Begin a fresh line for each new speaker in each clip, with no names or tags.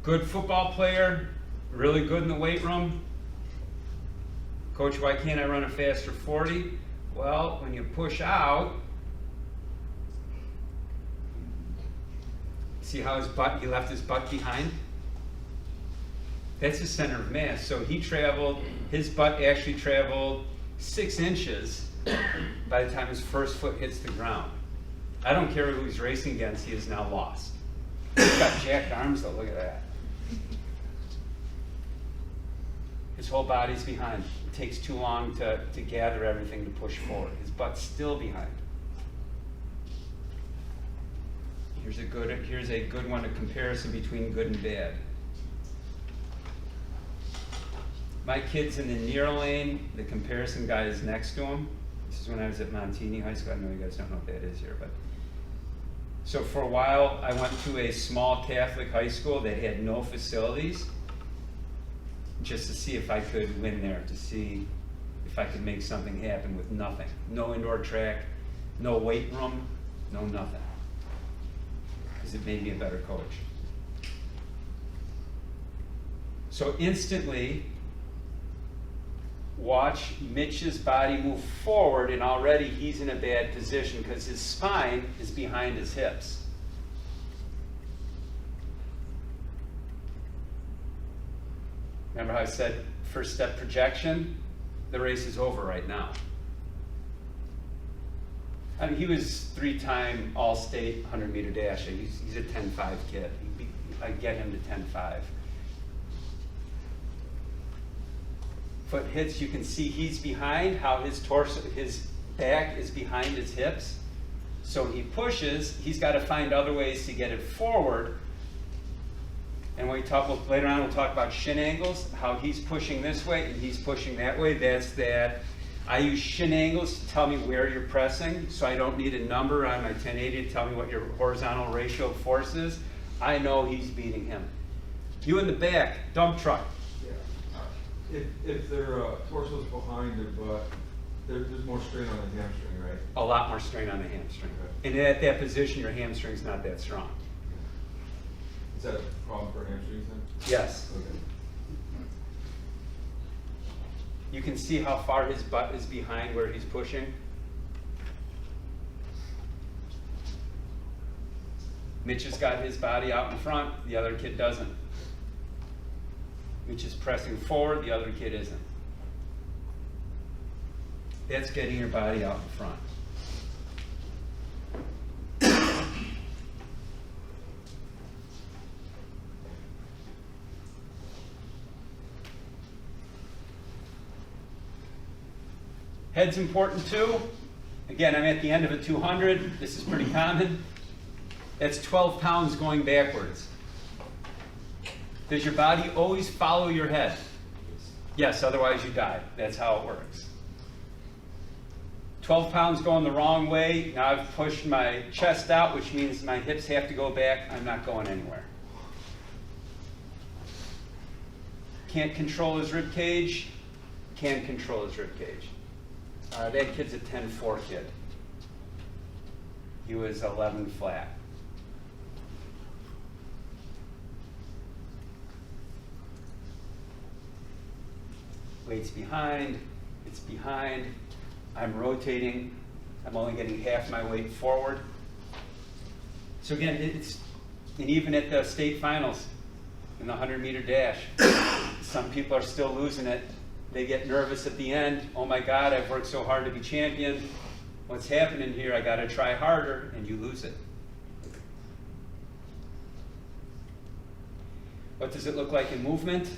Good football player, really good in the weight room. Coach, why can't I run a faster 40? Well, when you push out, see how he left his butt behind? That's his center of mass. So his butt actually traveled 6 inches by the time his first foot hits the ground. I don't care who he's racing against, he is now lost. He's got jacked arms though, look at that. His whole body's behind. It takes too long to gather everything to push forward. His butt's still behind. Here's a good one, a comparison between good and bad. My kid's in the near lane, the comparison guy is next to him. This is when I was at Montini High School. I know you guys don't know what that is here, but. So for a while, I went to a small Catholic high school that had no facilities, just to see if I could win there, to see if I could make something happen with nothing. No indoor track, no weight room, no nothing. Because it made me a better coach. So instantly, watch Mitch's body move forward, and already he's in a bad position because his spine is behind his hips. Remember how I said first step projection? The race is over right now. I mean, he was 3-time All-State 100-meter dasher. He's a 10.5 kid. I'd get him to 10.5. Foot hits, you can see he's behind, how his torso, his back is behind his hips. So he pushes, he's got to find other ways to get it forward. And when later on we'll talk about shin angles, how he's pushing this way and he's pushing that way. That's that. I use shin angles to tell me where you're pressing, so I don't need a number on my 1080 to tell me what your horizontal ratio of force is. I know he's beating him. You in the back, dump truck.
If their torso's behind their butt, there's more strain on the hamstring, right?
A lot more strain on the hamstring.
Okay.
And at that position, your hamstring's not that strong.
Is that a problem for hamstrings then?
Yes.
Okay.
You can see how far his butt is behind where he's pushing. Mitch has got his body out in front, the other kid doesn't. Mitch is pressing forward, the other kid isn't. That's getting your body out in front. Head's important too. Again, I'm at the end of a 200. This is pretty common. That's 12 pounds going backwards. Does your body always follow your head? Yes, otherwise you die. That's how it works. 12 pounds going the wrong way. Now I've pushed my chest out, which means my hips have to go back. I'm not going anywhere. Can't control his rib cage. Can control his rib cage. That kid's a 10-4 kid. He was 11 flat. Weight's behind, it's behind. I'm rotating. I'm only getting half my weight forward. So again, and even at the state finals, in the 100-meter dash, some people are still losing it. They get nervous at the end. Oh my God, I've worked so hard to be champion. What's happening here? I gotta try harder, and you lose it. What does it look like in movement?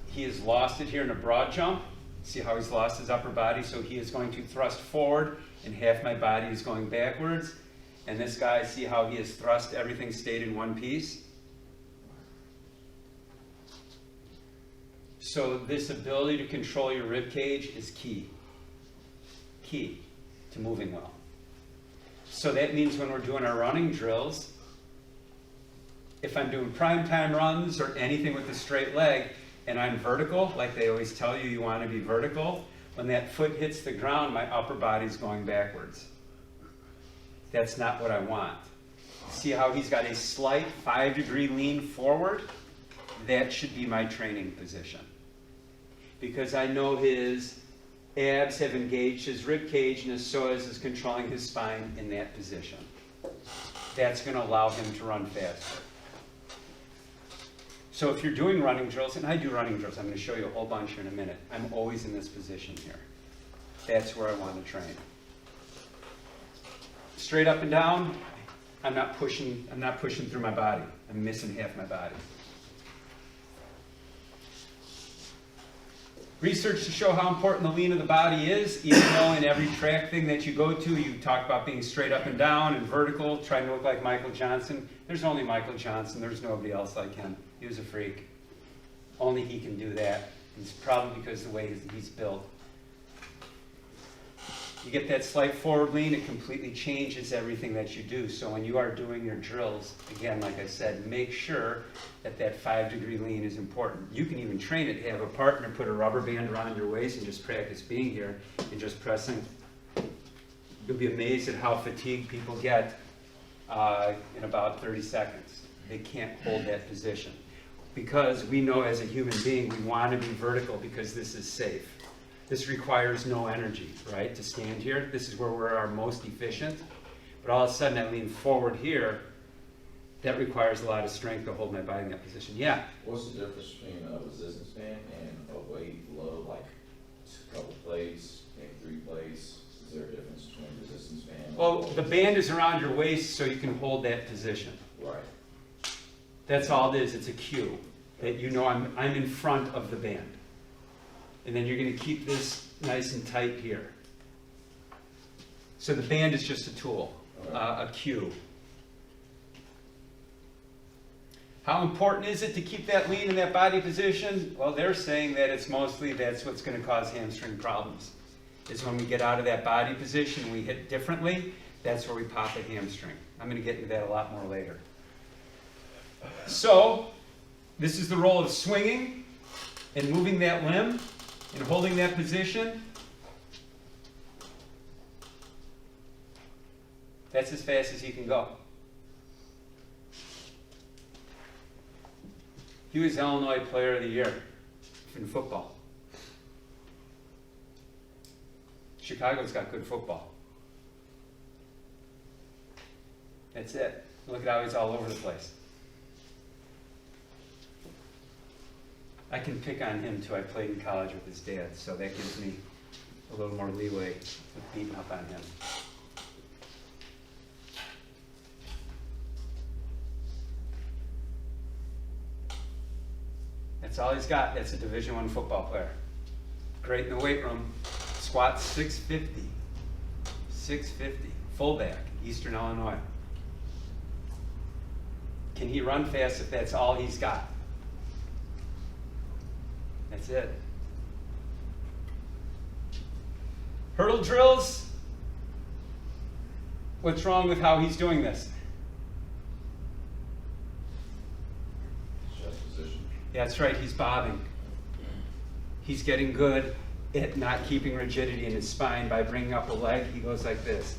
He has lost it here in a broad jump. See how he's lost his upper body? So he is going to thrust forward, and half my body is going backwards. And this guy, see how he has thrust, everything stayed in one piece? So this ability to control your rib cage is key to moving well. So that means when we're doing our running drills, if I'm doing prime time runs or anything with a straight leg, and I'm vertical, like they always tell you, you want to be vertical, when that foot hits the ground, my upper body's going backwards. That's not what I want. See how he's got a slight 5-degree lean forward? That should be my training position. Because I know his abs have engaged his rib cage and his psoas is controlling his spine in that position. That's going to allow him to run faster. So if you're doing running drills, and I do running drills, I'm going to show you a whole bunch here in a minute. I'm always in this position here. That's where I want to train. Straight up and down, I'm not pushing through my body. I'm missing half my body. Research to show how important the lean of the body is, even though in every track thing that you go to, you talk about being straight up and down and vertical, trying to look like Michael Johnson. There's only Michael Johnson. There's nobody else like him. He was a freak. Only he can do that. It's probably because of the way he's built. You get that slight forward lean, it completely changes everything that you do. So when you are doing your drills, again, like I said, make sure that that 5-degree lean is important. You can even train it. Have a partner put a rubber band around your waist and just practice being here and just pressing. You'll be amazed at how fatigued people get in about 30 seconds. They can't hold that position. Because we know as a human being, we want to be vertical because this is safe. This requires no energy, right, to stand here. This is where we're our most efficient. But all of a sudden, I lean forward here. That requires a lot of strength to hold my body in that position. Yeah?
What's the difference between a resistance band and a weight load, like a couple plates, maybe 3 plates? Is there a difference between resistance band?
Well, the band is around your waist so you can hold that position.
Right.
That's all it is. It's a cue that you know I'm in front of the band. And then you're going to keep this nice and tight here. So the band is just a tool, a cue. How important is it to keep that lean in that body position? Well, they're saying that it's mostly that's what's going to cause hamstring problems. Is when we get out of that body position, we hit differently, that's where we pop a hamstring. I'm going to get into that a lot more later. So, this is the role of swinging and moving that limb and holding that position. That's as fast as he can go. He was Illinois Player of the Year in football. Chicago's got good football. That's it. Look at how he's all over the place. I can pick on him too. I played in college with his dad, so that gives me a little more leeway with beating up on him. That's all he's got. That's a Division I football player. Great in the weight room. Squats 650. 650. Fullback, Eastern Illinois. Can he run fast if that's all he's got? That's it. Hurdle drills. What's wrong with how he's doing this?
Chest position.
Yeah, that's right, he's bobbing. He's getting good at not keeping rigidity in his spine by bringing up a leg. He goes like this.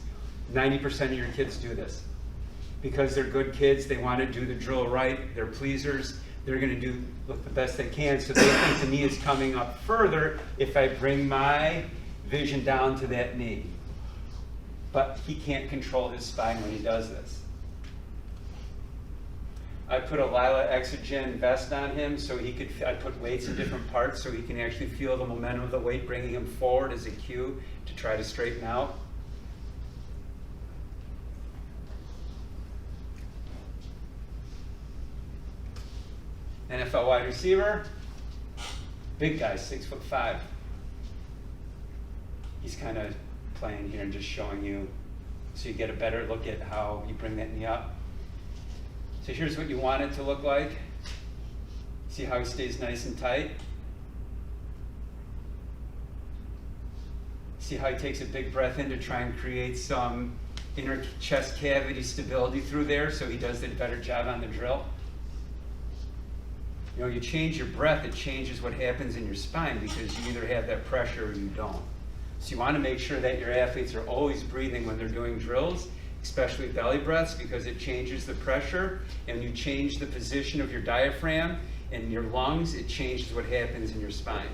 90% of your kids do this. Because they're good kids, they want to do the drill right, they're pleasers, they're going to do the best they can, so they think the knee is coming up further if I bring my vision down to that knee. But he can't control his spine when he does this. I put a Lila Exogen vest on him so he could, I put weights in different parts so he can actually feel the momentum of the weight bringing him forward as a cue to try to straighten out. NFL wide receiver, big guy, 6'5". He's kind of playing here and just showing you so you get a better look at how you bring that knee up. So here's what you want it to look like. See how he stays nice and tight? See how he takes a big breath in to try and create some inner chest cavity stability through there so he does a better job on the drill? You know, you change your breath, it changes what happens in your spine because you either have that pressure or you don't. So you want to make sure that your athletes are always breathing when they're doing drills especially belly breaths, because it changes the pressure, and when you change the position of your diaphragm and your lungs, it changes what happens in your spine.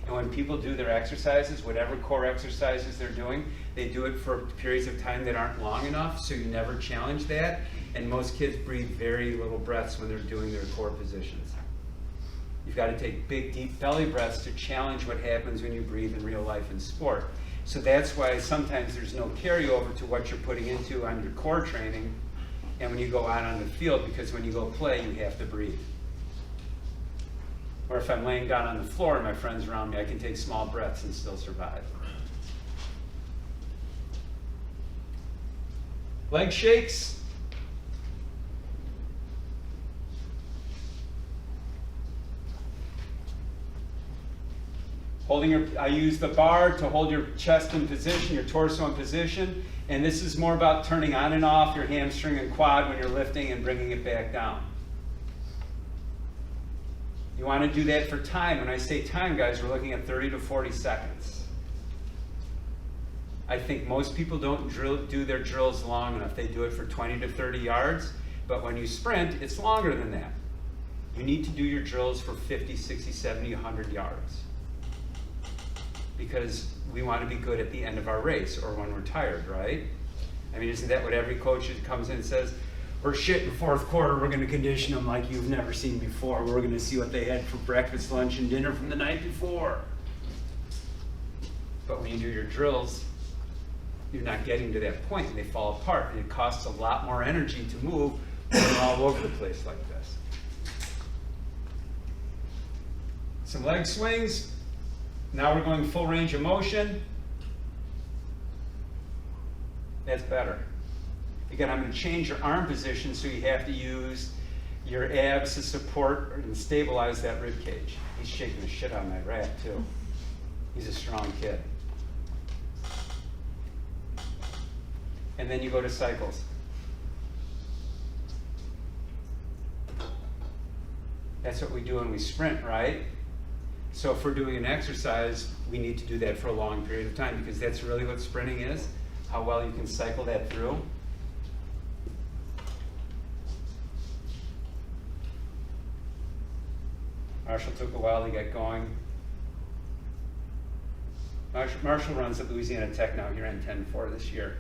And when people do their exercises, whatever core exercises they're doing, they do it for periods of time that aren't long enough, so you never challenge that. And most kids breathe very little breaths when they're doing their core positions. You've got to take big, deep belly breaths to challenge what happens when you breathe in real life in sport. So that's why sometimes there's no carryover to what you're putting into on your core training and when you go out on the field, because when you go play, you have to breathe. Or if I'm laying down on the floor and my friends around me, I can take small breaths and still survive. Leg shakes. I use the bar to hold your chest in position, your torso in position, and this is more about turning on and off your hamstring and quad when you're lifting and bringing it back down. You want to do that for time. When I say time, guys, we're looking at 30 to 40 seconds. I think most people don't do their drills long enough. They do it for 20 to 30 yards, but when you sprint, it's longer than that. You need to do your drills for 50, 60, 70, 100 yards. Because we want to be good at the end of our race or when we're tired, right? I mean, isn't that what every coach that comes in and says? We're shit in the fourth quarter, we're going to condition them like you've never seen before. We're going to see what they had for breakfast, lunch, and dinner from the night before. But when you do your drills, you're not getting to that point and they fall apart. And it costs a lot more energy to move when you're all over the place like this. Some leg swings. Now we're going full range of motion. That's better. Again, I'm going to change your arm position, so you have to use your abs to support and stabilize that rib cage. He's shaking the shit out of my rack, too. He's a strong kid. And then you go to cycles. That's what we do when we sprint, right? So if we're doing an exercise, we need to do that for a long period of time, because that's really what sprinting is, how well you can cycle that through. Marshall took a while to get going. Marshall runs at Louisiana Tech now. He ran 10.4 this year.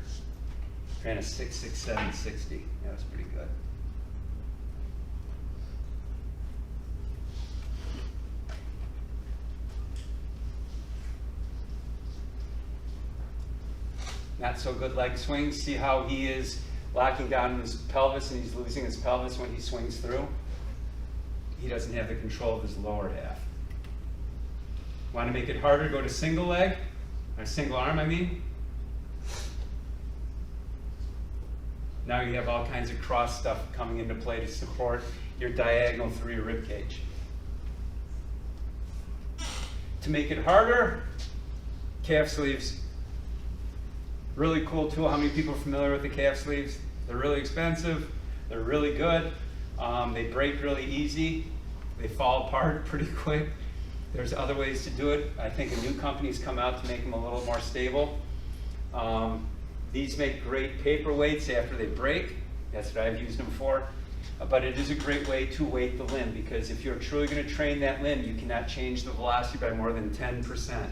Ran a 6.67.60. Yeah, that's pretty good. Not so good leg swings. See how he is locking down his pelvis and he's losing his pelvis when he swings through? He doesn't have the control of his lower half. Want to make it harder? Go to single leg, or single arm, I mean. Now you have all kinds of cross stuff coming into play to support your diagonal through your rib cage. To make it harder, calf sleeves. Really cool tool. How many people are familiar with the calf sleeves? They're really expensive. They're really good. They break really easy. They fall apart pretty quick. There's other ways to do it. I think a new company's come out to make them a little more stable. These make great paperweights after they break. That's what I've used them for. But it is a great way to weight the limb, because if you're truly going to train that limb, you cannot change the velocity by more than 10%.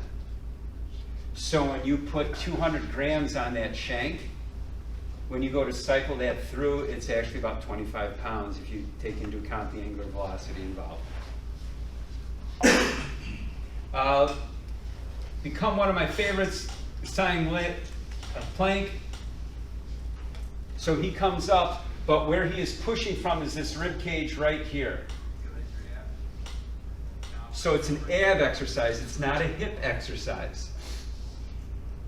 So when you put 200 grams on that shank, when you go to cycle that through, it's actually about 25 pounds if you take into account the angular velocity involved. Become one of my favorites, tying a plank. So he comes up, but where he is pushing from is this rib cage right here. So it's an ab exercise, it's not a hip exercise.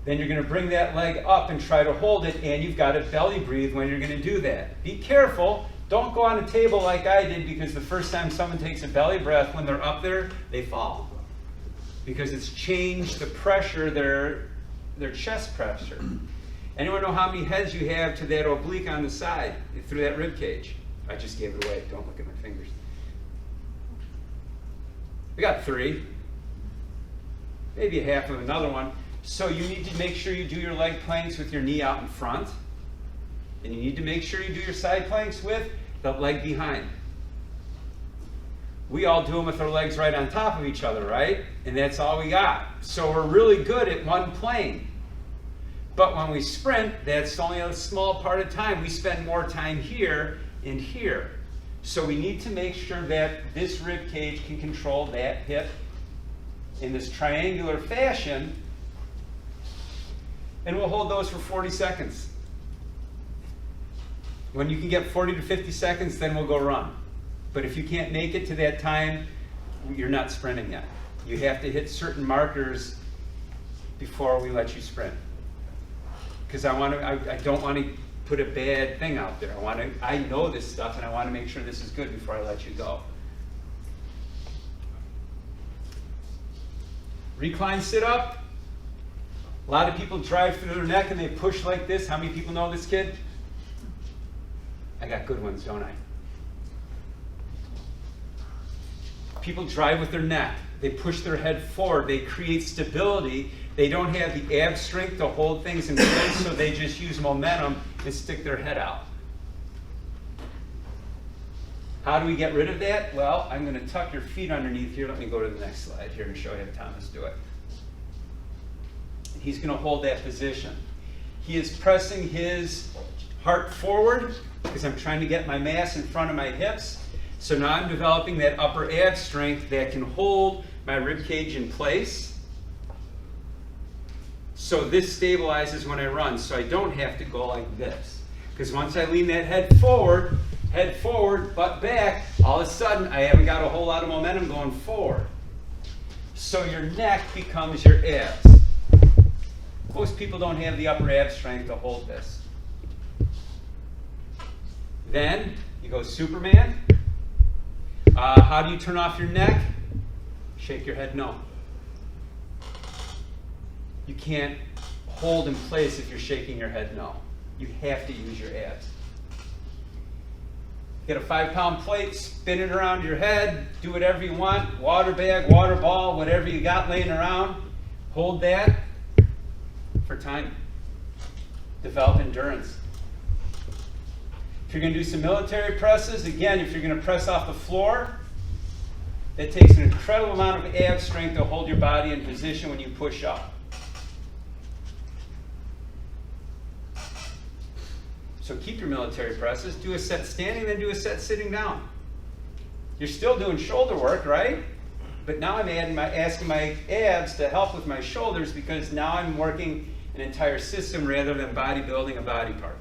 Then you're going to bring that leg up and try to hold it, and you've got to belly breathe when you're going to do that. Be careful. Don't go on a table like I did, because the first time someone takes a belly breath when they're up there, they fall. Because it's changed the pressure, their chest pressure. Anyone know how many heads you have to that oblique on the side through that rib cage? I just gave it away. Don't look at my fingers. We got 3. Maybe a half of another one. So you need to make sure you do your leg planks with your knee out in front. And you need to make sure you do your side planks with the leg behind. We all do them with our legs right on top of each other, right? And that's all we got. So we're really good at one plane. But when we sprint, that's only a small part of time. We spend more time here and here. So we need to make sure that this rib cage can control that hip in this triangular fashion. And we'll hold those for 40 seconds. When you can get 40 to 50 seconds, then we'll go run. But if you can't make it to that time, you're not sprinting yet. You have to hit certain markers before we let you sprint. Because I don't want to put a bad thing out there. I know this stuff, and I want to make sure this is good before I let you go. Recline sit up. A lot of people drive through their neck and they push like this. How many people know this kid? I got good ones, don't I? People drive with their neck. They push their head forward. They create stability. They don't have the ab strength to hold things in place, so they just use momentum and stick their head out. How do we get rid of that? Well, I'm going to tuck your feet underneath here. Let me go to the next slide here and show you how Thomas do it. He's going to hold that position. He is pressing his heart forward because I'm trying to get my mass in front of my hips. So now I'm developing that upper ab strength that can hold my rib cage in place. So this stabilizes when I run, so I don't have to go like this. Because once I lean that head forward, butt back, all of a sudden I haven't got a whole lot of momentum going forward. So your neck becomes your abs. Most people don't have the upper ab strength to hold this. Then you go Superman. How do you turn off your neck? Shake your head no. You can't hold in place if you're shaking your head no. You have to use your abs. Get a 5-pound plate, spin it around your head, do whatever you want, water bag, water ball, whatever you got laying around. Hold that for time. Develop endurance. If you're going to do some military presses, again, if you're going to press off the floor, it takes an incredible amount of ab strength to hold your body in position when you push up. So keep your military presses. Do a set standing, then do a set sitting down. You're still doing shoulder work, right? But now I'm asking my abs to help with my shoulders because now I'm working an entire system rather than bodybuilding a body part.